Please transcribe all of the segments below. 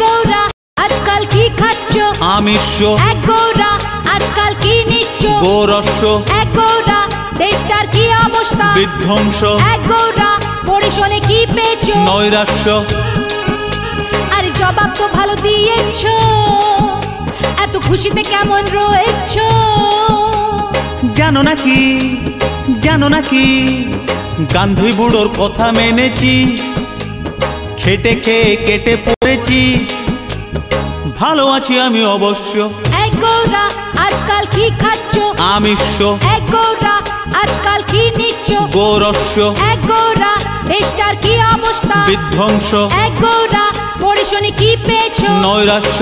গৌরা আজকাল কি খাচ্ছ? আমিষ। এক গৌরা আজকাল কি নিচ্ছ? গোরস্য। এক গৌরা দেশটার কি অবস্থা? বিধ্বংস। এক গৌরা পরিশনে কি পেয়েছ? নৈরাশ্য। আরে জবাব তো ভালো দিয়েছ, এত খুশিতে কেমন রয়েছ? জানো নাকি, জানো নাকি গান্ধী বুড়োর কথা মেনেছি, খেটে খেয়ে কেটে পড়েছি, ভালো আছি আমি অবশ্য। এক গৌরা আজকাল কি খাচ্ছ? আমিষ। এক গৌরা আজকাল কি নিচ্ছ? গোরস্য। এক গৌরা দেশটার কি অবস্থা? বিধ্বংস। এক গৌরা পরিশনে কি পেয়েছ? নৈরাশ্য।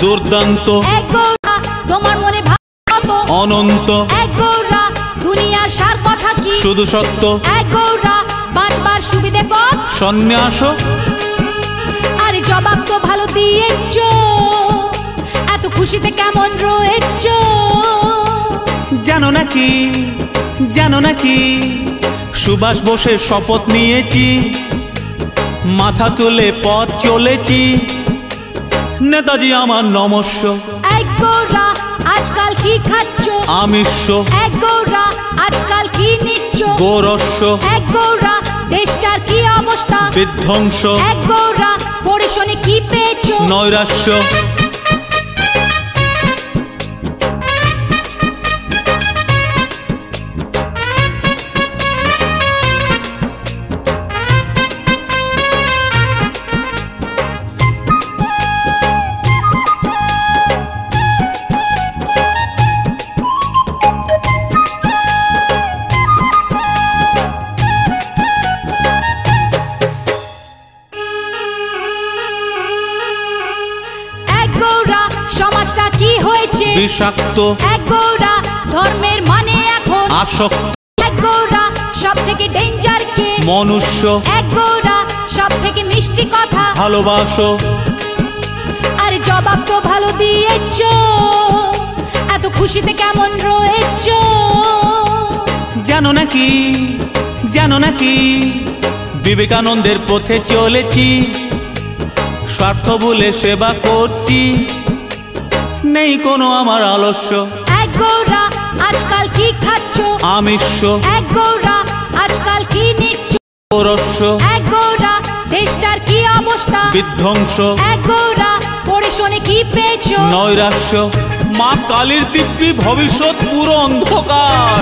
দুর্দান্ত। এক গৌরা তোমার মনে ভাব কত? অনন্ত। এক গৌরা দুনিয়ার সার কথা কি? শুধু সত্য। এক গৌরা বাঁচবার সুবিধে পথ? সন্ন্যাস। আরে জবাব তো ভালো দিয়েছ, এত খুশিতে কেমন রয়েছ? জানো নাকি, জানো নাকি সুভাষ বোসের শপথ নিয়েছি, মাথা তুলে পথ চলেছি, নেতাজি আমার নমস্য। এক গৌরা আজকাল কি খাচ্ছ? আমিষ। এক গৌরা আজকাল কি নিচ্ছ? গোরস্য। এক গৌরা দেশটার কি অবস্থা? বিধ্বংস। এক গৌরা পরিশনে কি পেয়েছ? নৈরাশ্য। সমাজটা কি হয়েছে? বিষাক্ত। এক গৌরা ধর্মের মানে এখন আসক্ত। এক গৌরা সব থেকে ডেঞ্জার কে? মনুষ্য। এক গৌরা সব থেকে মিষ্টি কথা? ভালোবাসো। আরে জবাব তো ভালো দিয়েছ, এত খুশিতে কেমন রয়েছ? জানো নাকি, জানো নাকি বিবেকানন্দের পথে চলেছি, স্বার্থ ভুলে সেবা করছি, নেই কোনো আমার আলস্য। এক গৌরা আজকাল কি খাচ্ছ? আমিষ। এক গৌরা আজকাল কি নিচ্ছ? গোরস্য। এক গৌরা দেশটার কি অবস্থা? বিধ্বংস। এক গৌরা পরিশনে কি পেয়েছ? নৈরাশ্য। মা কালীর দিব্যি ভবিষ্যৎ পুরো অন্ধকার।